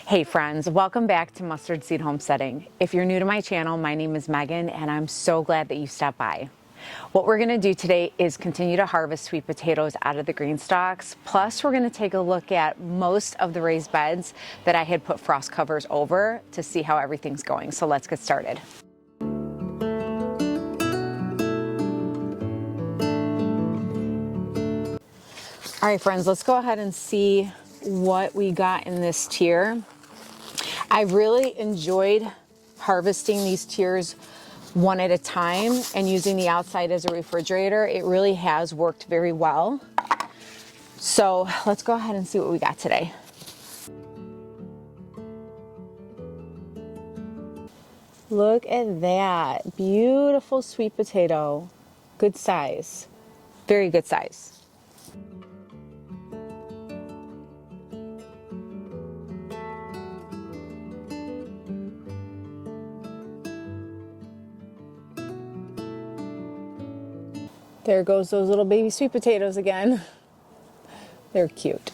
Hey friends, welcome back to Mustard Seed Homesteading. If you're new to my channel, my name is Megan and I'm so glad that you stopped by. What we're going to do today is continue to harvest sweet potatoes out of the green stalks, plus we're going to take a look at most of the raised beds that I had put frost covers over to see how everything's going. So let's get started. All right friends, let's go ahead and see what we got in this tier. I really enjoyed harvesting these tiers one at a time and using the outside as a refrigerator. It really has worked very well. So let's go ahead and see what we got today. Look at that, beautiful sweet potato. Good size, very good size. There goes those little baby sweet potatoes again. They're cute.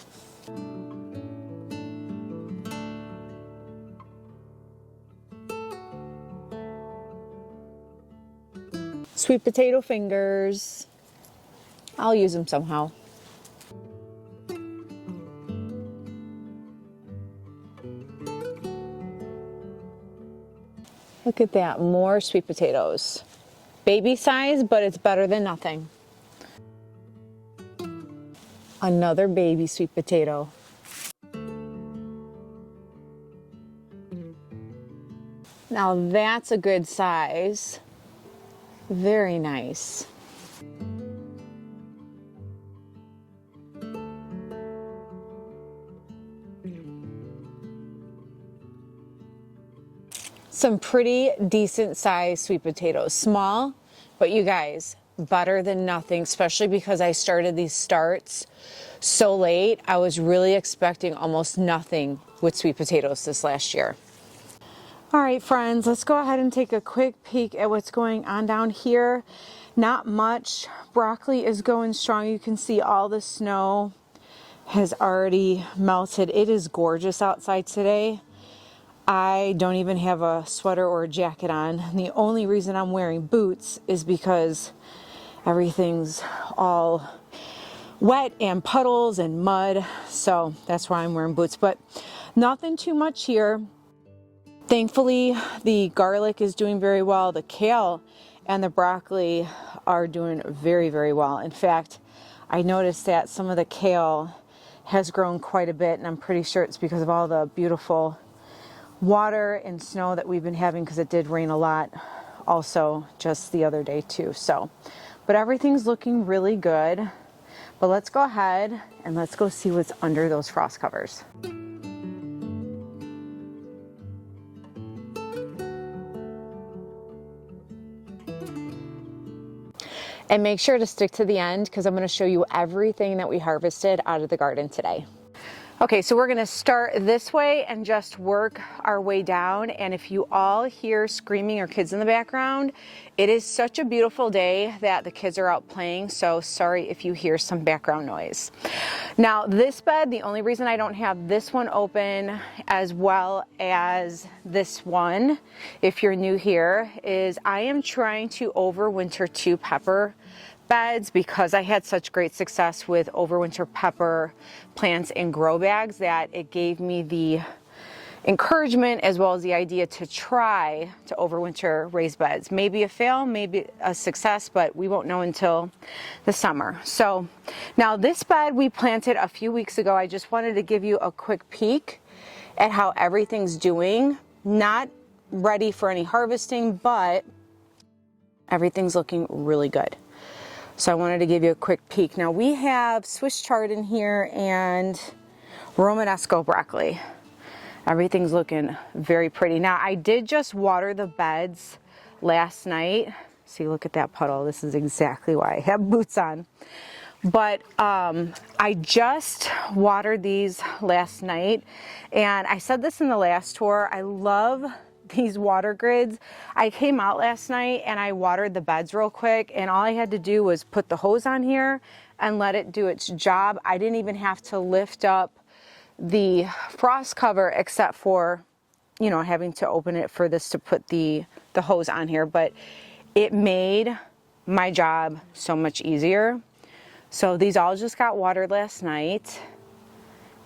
Sweet potato fingers. I'll use them somehow. Look at that, more sweet potatoes. Baby size, but it's better than nothing. Another baby sweet potato. Now that's a good size. Very nice. Some pretty decent sized sweet potatoes. Small, but you guys, better than nothing, especially because I started these starts so late. I was really expecting almost nothing with sweet potatoes this last year. All right, friends, let's go ahead and take a quick peek at what's going on down here. Not much. Broccoli is going strong. You can see all the snow has already melted. It is gorgeous outside today. I don't even have a sweater or a jacket on. And the only reason I'm wearing boots is because everything's all wet and puddles and mud. So that's why I'm wearing boots, but nothing too much here. Thankfully, the garlic is doing very well. The kale and the broccoli are doing very, very well. In fact, I noticed that some of the kale has grown quite a bit, and I'm pretty sure it's because of all the beautiful water and snow that we've been having, because it did rain a lot also just the other day too. So, but everything's looking really good. But let's go ahead and let's go see what's under those frost covers. And make sure to stick to the end because I'm going to show you everything that we harvested out of the garden today. Okay, so we're gonna start this way and just work our way down. And if you all hear screaming or kids in the background, it is such a beautiful day that the kids are out playing, so sorry if you hear some background noise. Now this bed, the only reason I don't have this one open as well as this one, if you're new here, is I am trying to overwinter 2 pepper beds because I had such great success with overwinter pepper plants in grow bags that it gave me the encouragement as well as the idea to try to overwinter raised beds. Maybe a fail, maybe a success, but we won't know until the summer. So now this bed we planted a few weeks ago. I just wanted to give you a quick peek at how everything's doing. Not ready for any harvesting, but everything's looking really good. So I wanted to give you a quick peek. Now we have Swiss chard in here and Romanesco broccoli. Everything's looking very pretty. Now I did just water the beds last night. See, look at that puddle. This is exactly why I have boots on. But I just watered these last night, and I said this in the last tour, I love these water grids. I came out last night and I watered the beds real quick, and all I had to do was put the hose on here and let it do its job. I didn't even have to lift up the frost cover except for, you know, having to open it for this to put the hose on here, but it made my job so much easier. So these all just got watered last night,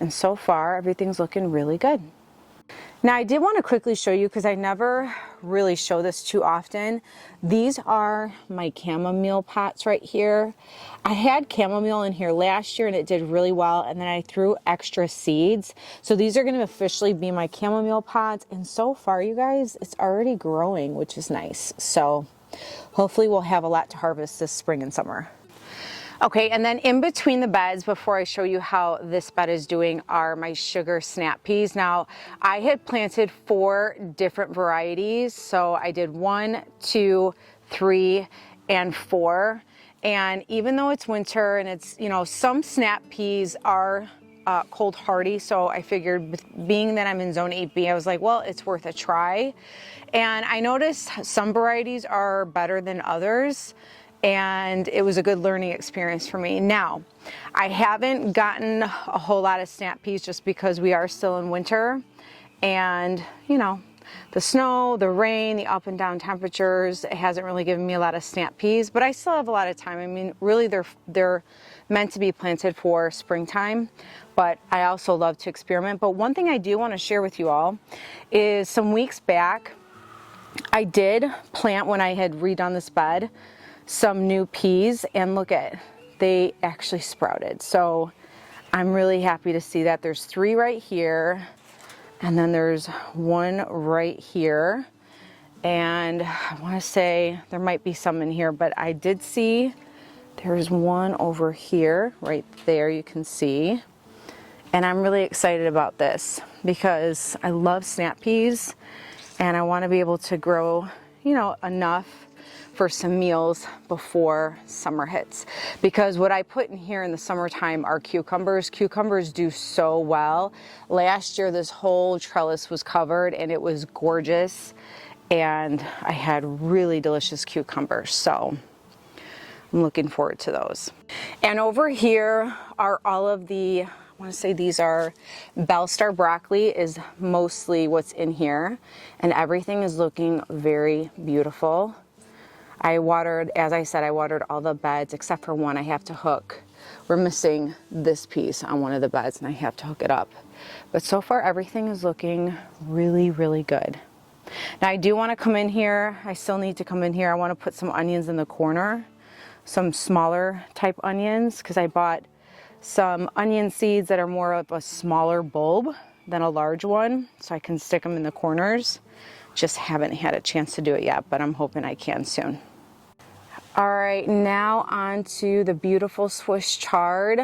and so far everything's looking really good. Now I did want to quickly show you, because I never really show this too often. These are my chamomile pots right here. I had chamomile in here last year and it did really well, and then I threw extra seeds. So these are going to officially be my chamomile pots, and so far you guys, it's already growing, which is nice. So hopefully we'll have a lot to harvest this spring and summer. Okay, and then in between the beds, before I show you how this bed is doing, are my sugar snap peas. Now, I had planted 4 different varieties. So I did 1, 2, 3, and 4. And even though it's winter and it's, you know, some snap peas are cold hardy. So I figured, being that I'm in zone 8B, I was like, well, it's worth a try. And I noticed some varieties are better than others, and it was a good learning experience for me. Now, I haven't gotten a whole lot of snap peas just because we are still in winter, and you know, the snow, the rain, the up and down temperatures, it hasn't really given me a lot of snap peas, but I still have a lot of time. I mean, really they're meant to be planted for springtime, but I also love to experiment. But one thing I do want to share with you all is some weeks back, I did plant, when I had redone this bed, some new peas, and look at, they actually sprouted. So I'm really happy to see that. There's 3 right here, and then there's 1 right here, and I want to say there might be some in here, but I did see there's 1 over here, right there, you can see. And I'm really excited about this because I love snap peas, and I want to be able to grow, you know, enough for some meals before summer hits. Because what I put in here in the summertime are cucumbers. Cucumbers do so well. Last year this whole trellis was covered and it was gorgeous, and I had really delicious cucumbers, so I'm looking forward to those. And over here are all of the, I want to say these are Bell Star broccoli is mostly what's in here, and everything is looking very beautiful. I watered, as I said, I watered all the beds except for 1 I have to hook. We're missing this piece on one of the beds and I have to hook it up. But so far everything is looking really, really good. Now I do want to come in here. I still need to come in here. I want to put some onions in the corner, some smaller type onions, because I bought some onion seeds that are more of a smaller bulb than a large one, so I can stick them in the corners. Just haven't had a chance to do it yet, but I'm hoping I can soon. All right, now on to the beautiful Swiss chard.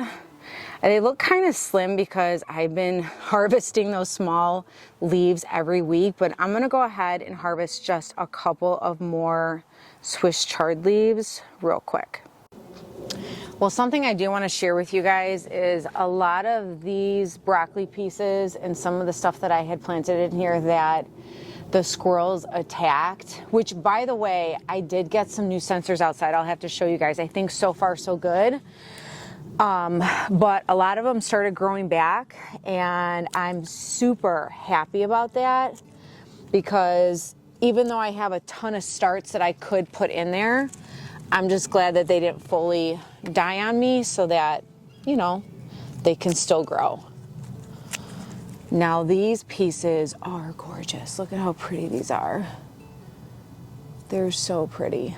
They look kind of slim because I've been harvesting those small leaves every week, but I'm gonna go ahead and harvest just a couple of more Swiss chard leaves real quick. Well, something I do want to share with you guys is a lot of these broccoli pieces and some of the stuff that I had planted in here that the squirrels attacked, which, by the way, I did get some new sensors outside. I'll have to show you guys. I think so far so good. But a lot of them started growing back, and I'm super happy about that, because even though I have a ton of starts that I could put in there, I'm just glad that they didn't fully die on me, so that, you know, they can still grow. Now these pieces are gorgeous. Look at how pretty these are. They're so pretty.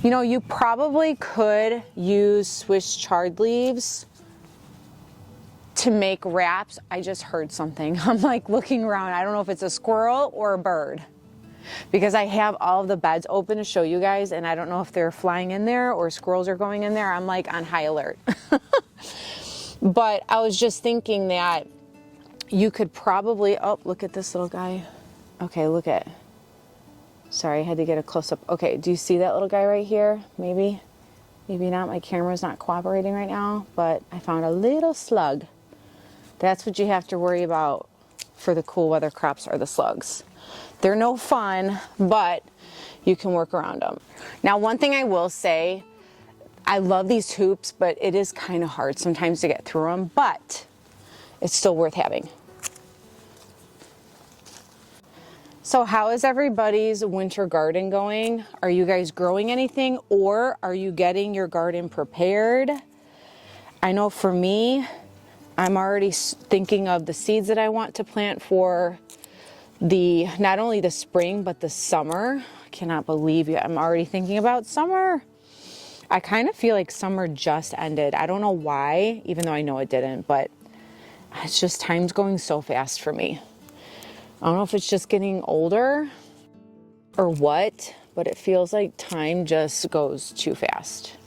You know, you probably could use Swiss chard leaves to make wraps. I just heard something. I'm like looking around. I don't know if it's a squirrel or a bird, because I have all of the beds open to show you guys, and I don't know if they're flying in there or squirrels are going in there. I'm like on high alert. But I was just thinking that you could probably, oh, look at this little guy. Okay, look at, sorry, I had to get a close up. Okay, do you see that little guy right here? Maybe not. My camera's not cooperating right now, but I found a little slug. That's what you have to worry about for the cool weather crops, are the slugs. They're no fun, but you can work around them. Now, one thing I will say, I love these hoops, but it is kind of hard sometimes to get through them, but it's still worth having. So how is everybody's winter garden going? Are you guys growing anything, or are you getting your garden prepared? I know for me, I'm already thinking of the seeds that I want to plant for not only the spring, but the summer. I cannot believe it. I'm already thinking about summer. I kind of feel like summer just ended. I don't know why, even though I know it didn't, but it's just, time's going so fast for me. I don't know if it's just getting older or what, but it feels like time just goes too fast.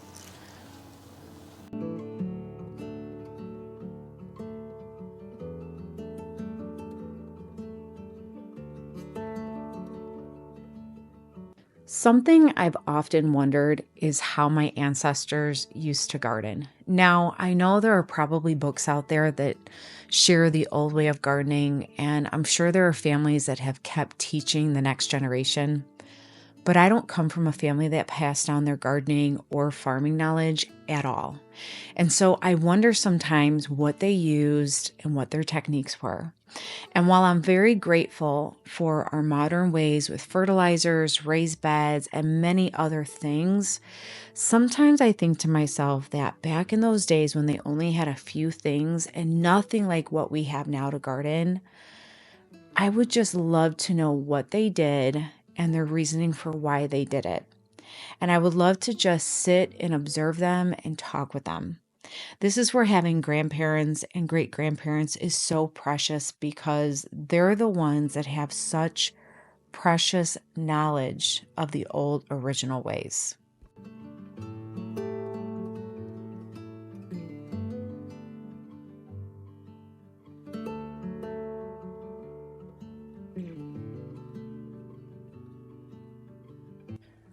Something I've often wondered is how my ancestors used to garden. Now, I know there are probably books out there that share the old way of gardening, and I'm sure there are families that have kept teaching the next generation. But I don't come from a family that passed down their gardening or farming knowledge at all. And so I wonder sometimes what they used and what their techniques were. And while I'm very grateful for our modern ways with fertilizers, raised beds, and many other things, sometimes I think to myself that back in those days when they only had a few things and nothing like what we have now to garden, I would just love to know what they did and their reasoning for why they did it. And I would love to just sit and observe them and talk with them. This is where having grandparents and great-grandparents is so precious, because they're the ones that have such precious knowledge of the old original ways.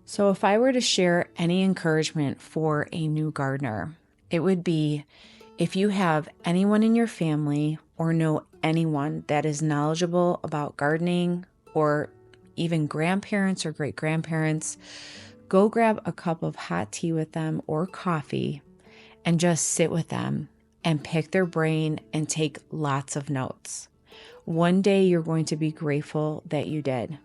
So if I were to share any encouragement for a new gardener, it would be, if you have anyone in your family or know anyone that is knowledgeable about gardening, or even grandparents or great-grandparents, go grab a cup of hot tea with them or coffee and just sit with them and pick their brain and take lots of notes. One day you're going to be grateful that you did.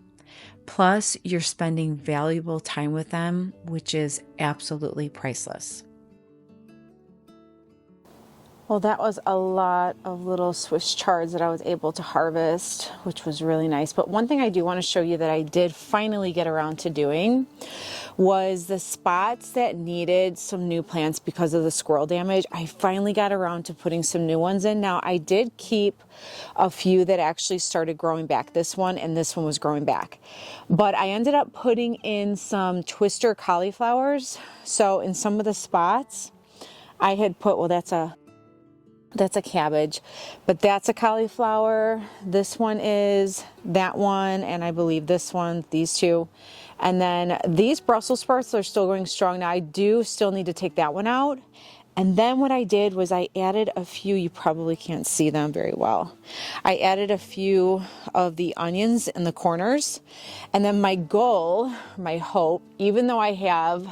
Plus, you're spending valuable time with them, which is absolutely priceless. Well, that was a lot of little Swiss chards that I was able to harvest, which was really nice. But one thing I do want to show you that I did finally get around to doing was the spots that needed some new plants because of the squirrel damage. I finally got around to putting some new ones in. Now, I did keep a few that actually started growing back. This one and this one was growing back. But I ended up putting in some twister cauliflowers. So in some of the spots, I had put, well, that's a cabbage, but that's a cauliflower. This one is, that one, and I believe this one, these two. And then these Brussels sprouts are still going strong. Now I do still need to take that one out. And then what I did was I added a few, you probably can't see them very well. I added a few of the onions in the corners. And then my goal, my hope, even though I have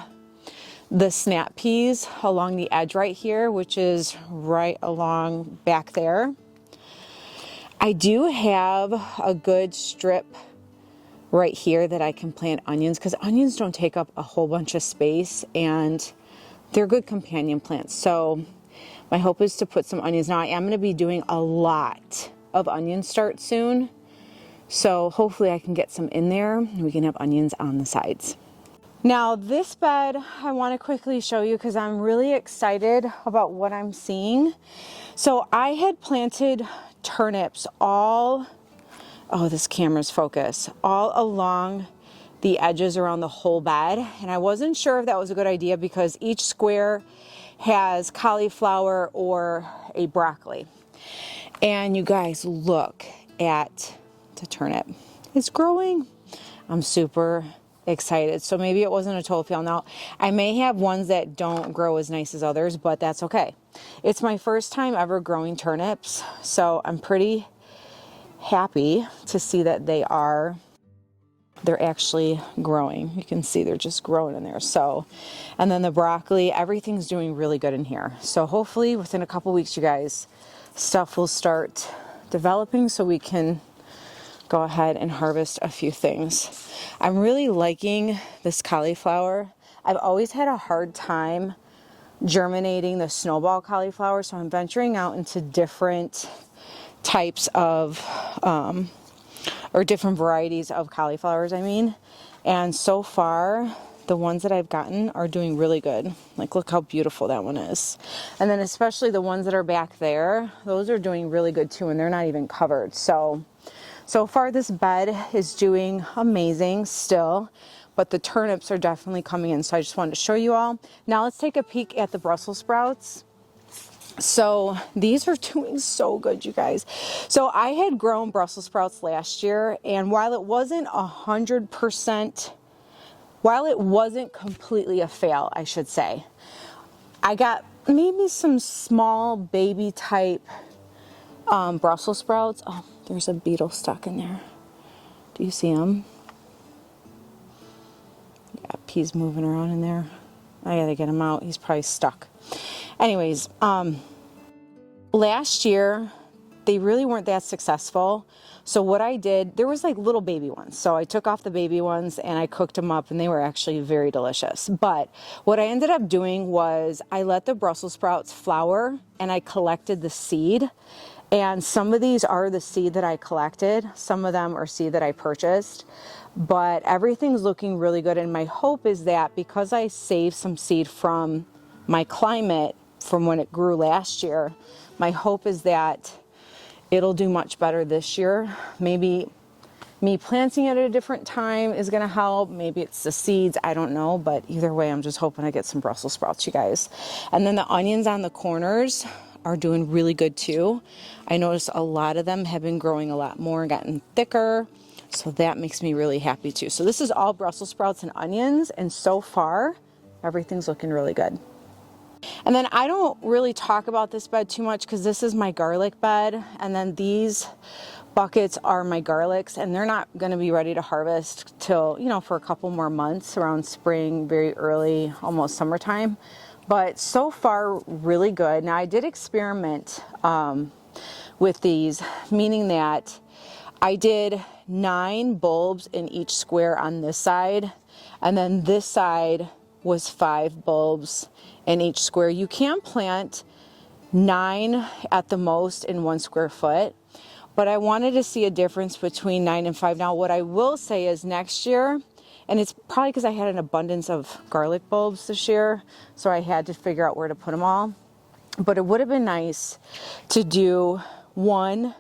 the snap peas along the edge right here, which is right along back there, I do have a good strip right here that I can plant onions, because onions don't take up a whole bunch of space and they're good companion plants. So my hope is to put some onions. Now I am going to be doing a lot of onion start soon. So hopefully I can get some in there and we can have onions on the sides. Now this bed I want to quickly show you because I'm really excited about what I'm seeing. So I had planted turnips all, oh, this camera's focus, all along the edges around the whole bed, and I wasn't sure if that was a good idea because each square has cauliflower or a broccoli. And you guys, look at the turnip. It's growing. I'm super excited. So maybe it wasn't a total fail. Now I may have ones that don't grow as nice as others, but that's okay. It's my first time ever growing turnips, so I'm pretty happy to see that they're actually growing. You can see they're just growing in there. So, and then the broccoli, everything's doing really good in here. So hopefully within a couple weeks, you guys, stuff will start developing so we can go ahead and harvest a few things. I'm really liking this cauliflower. I've always had a hard time germinating the snowball cauliflower, so I'm venturing out into different types of or different varieties of cauliflowers, I mean. And so far, the ones that I've gotten are doing really good. Like, look how beautiful that one is. And then especially the ones that are back there, those are doing really good too, and they're not even covered. So far this bed is doing amazing still, but the turnips are definitely coming in. So I just wanted to show you all. Now let's take a peek at the Brussels sprouts. So these are doing so good, you guys. So I had grown Brussels sprouts last year, and while it wasn't 100%, while it wasn't completely a fail, I should say, I got maybe some small baby type Brussels sprouts. Oh, there's a beetle stuck in there. Do you see him? Yeah, he's moving around in there. I gotta get him out. He's probably stuck. Anyways, last year they really weren't that successful. So what I did, there was like little baby ones. So I took off the baby ones and I cooked them up, and they were actually very delicious. But what I ended up doing was I let the Brussels sprouts flower and I collected the seed. And some of these are the seed that I collected. Some of them are seed that I purchased. But everything's looking really good. And my hope is that because I saved some seed from my climate from when it grew last year, my hope is that it'll do much better this year. Maybe me planting it at a different time is going to help. Maybe it's the seeds. I don't know. But either way, I'm just hoping I get some Brussels sprouts, you guys. And then the onions on the corners are doing really good too. I noticed a lot of them have been growing a lot more and gotten thicker. So that makes me really happy too. So this is all Brussels sprouts and onions. And so far, everything's looking really good. And then I don't really talk about this bed too much because this is my garlic bed. And then these buckets are my garlics, and they're not going to be ready to harvest till, you know, for a couple more months, around spring, very early, almost summertime. But so far, really good. Now I did experiment with these, meaning that I did 9 bulbs in each square on this side, and then this side was 5 bulbs in each square. You can plant 9 at the most in 1 square foot, but I wanted to see a difference between 9 and 5. Now what I will say is next year, and it's probably because I had an abundance of garlic bulbs this year, so I had to figure out where to put them all, but it would have been nice to do 1,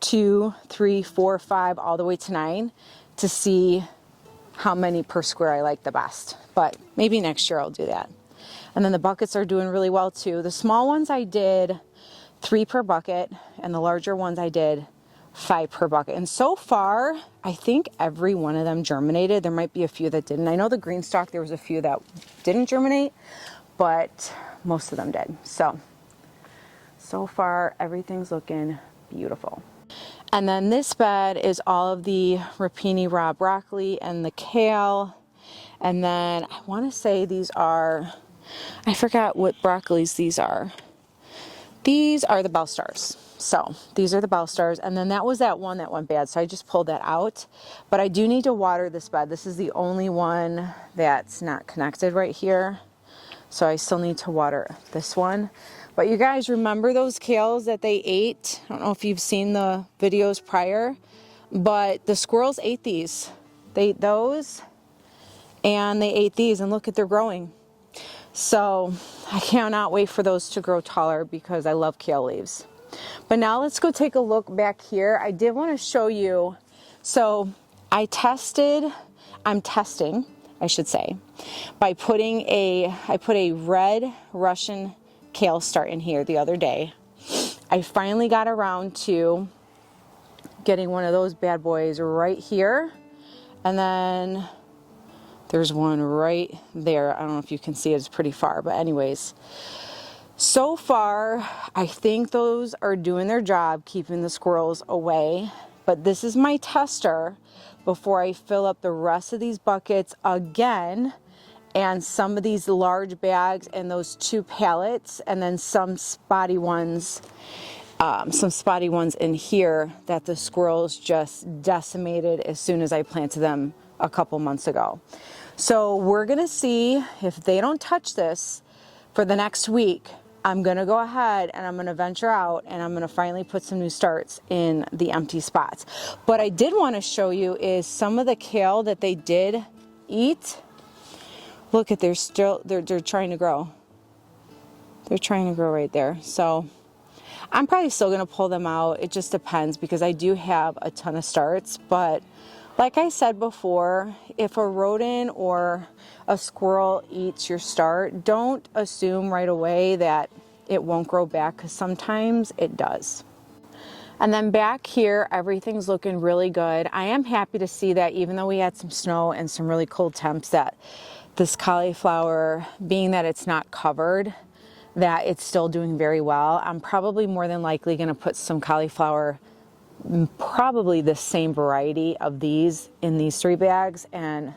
2, 3, 4, 5, all the way to 9 to see how many per square I like the best. But maybe next year I'll do that. And then the buckets are doing really well too. The small ones I did 3 per bucket, and the larger ones I did 5 per bucket. And so far, I think every one of them germinated. There might be a few that didn't. I know the GREENSTALK, there was a few that didn't germinate, but most of them did. So far, everything's looking beautiful. And then this bed is all of the rapini raw broccoli and the kale. And then I want to say these are, I forgot what broccolis these are. These are the bell stars. So these are the bell stars. And then that was that one that went bad. So I just pulled that out. But I do need to water this bed. This is the only one that's not connected right here. So I still need to water this one. But you guys remember those kales that they ate? I don't know if you've seen the videos prior, but the squirrels ate these. They ate those and they ate these, and look at, they're growing. So I cannot wait for those to grow taller because I love kale leaves. But now let's go take a look back here. I did want to show you, so I'm testing, I should say, by I put a red Russian kale start in here the other day. I finally got around to getting one of those bad boys right here. And then there's one right there. I don't know if you can see it, it's pretty far, but anyways. So far, I think those are doing their job keeping the squirrels away. But this is my tester before I fill up the rest of these buckets again, and some of these large bags and those 2 pallets, and then some spotty ones in here that the squirrels just decimated as soon as I planted them a couple months ago. So we're gonna see if they don't touch this for the next week. I'm gonna go ahead and I'm gonna venture out and I'm gonna finally put some new starts in the empty spots. What I did wanna show you is some of the kale that they did eat. Look at, they're trying to grow. They're trying to grow right there. So I'm probably still gonna pull them out. It just depends because I do have a ton of starts. But like I said before, if a rodent or a squirrel eats your start, don't assume right away that it won't grow back, because sometimes it does. And then back here, everything's looking really good. I am happy to see that even though we had some snow and some really cold temps, that this cauliflower, being that it's not covered, that it's still doing very well. I'm probably more than likely gonna put some cauliflower, probably the same variety of these, in these 3 bags, and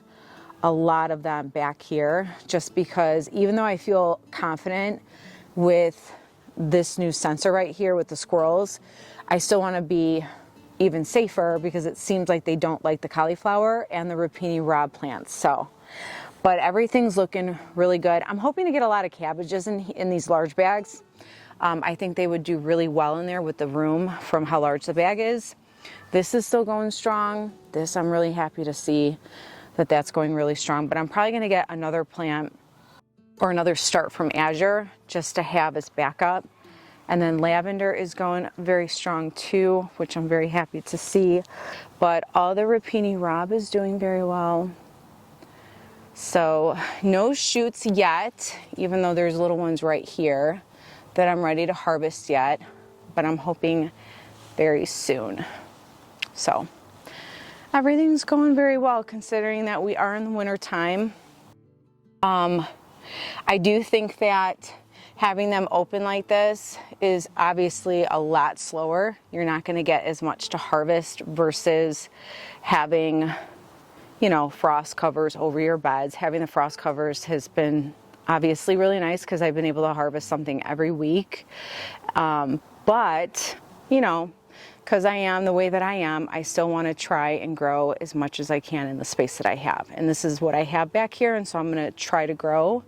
a lot of them back here, just because even though I feel confident with this new sensor right here with the squirrels, I still want to be even safer because it seems like they don't like the cauliflower and the rapini rod plants. So, but everything's looking really good. I'm hoping to get a lot of cabbages in these large bags. I think they would do really well in there with the room from how large the bag is. This is still going strong. This I'm really happy to see that that's going really strong, but I'm probably gonna get another plant or another start from Azure just to have as backup. And then lavender is going very strong too, which I'm very happy to see. But all the rapini rob is doing very well. So no shoots yet, even though there's little ones right here that I'm ready to harvest yet, but I'm hoping very soon. So everything's going very well considering that we are in the winter time. I do think that having them open like this is obviously a lot slower. You're not going to get as much to harvest versus having, you know, frost covers over your beds. Having the frost covers has been obviously really nice because I've been able to harvest something every week. But, you know, because I am the way that I am, I still want to try and grow as much as I can in the space that I have. And this is what I have back here, and so I'm going to try to grow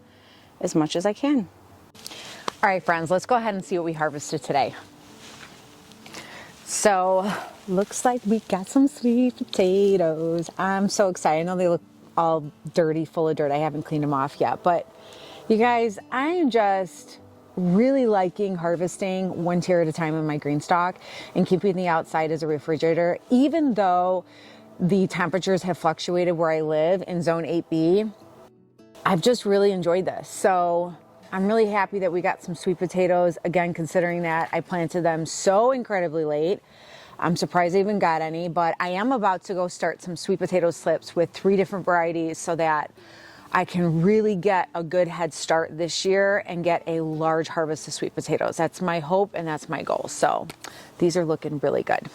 as much as I can. All right, friends, let's go ahead and see what we harvested today. So, looks like we got some sweet potatoes. I'm so excited. I know they look all dirty, full of dirt. I haven't cleaned them off yet, but you guys, I'm just really liking harvesting 1 tier at a time in my GREENSTALK and keeping the outside as a refrigerator. Even though the temperatures have fluctuated where I live in zone 8B, I've just really enjoyed this. So I'm really happy that we got some sweet potatoes. Again, considering that I planted them so incredibly late. I'm surprised I even got any, but I am about to go start some sweet potato slips with 3 different varieties so that I can really get a good head start this year and get a large harvest of sweet potatoes. That's my hope and that's my goal. So these are looking really good.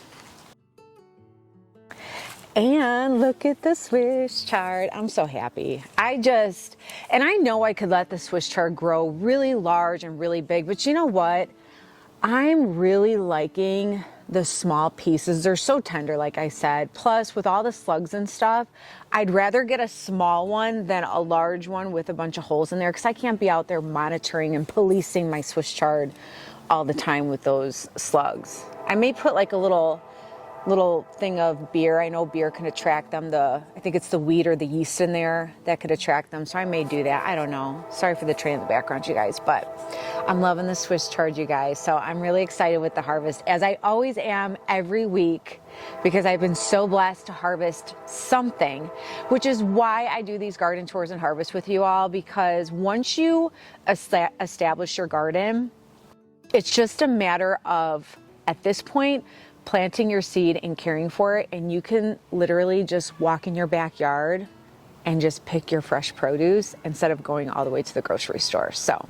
And look at the Swiss chard. I'm so happy. And I know I could let the Swiss chard grow really large and really big, but you know what? I'm really liking the small pieces. They're so tender, like I said. Plus, with all the slugs and stuff, I'd rather get a small one than a large one with a bunch of holes in there, because I can't be out there monitoring and policing my Swiss chard all the time with those slugs. I may put like a little thing of beer. I know beer can attract them. I think it's the wheat or the yeast in there that could attract them. So I may do that. I don't know. Sorry for the train in the background, you guys, but I'm loving the Swiss chard, you guys. So I'm really excited with the harvest, as I always am every week, because I've been so blessed to harvest something, which is why I do these garden tours and harvest with you all, because once you establish your garden, it's just a matter of, at this point, planting your seed and caring for it, and you can literally just walk in your backyard and just pick your fresh produce instead of going all the way to the grocery store. So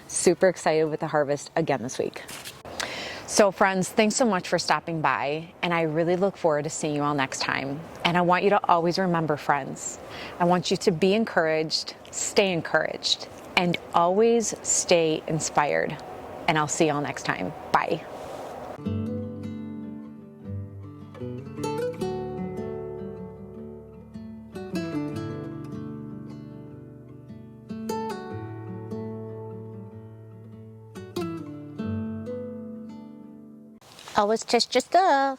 super excited with the harvest again this week. So friends, thanks so much for stopping by, and I really look forward to seeing you all next time. And I want you to always remember, friends, I want you to be encouraged, and always stay inspired. And I'll see you all next time. Bye. Always test your stuff.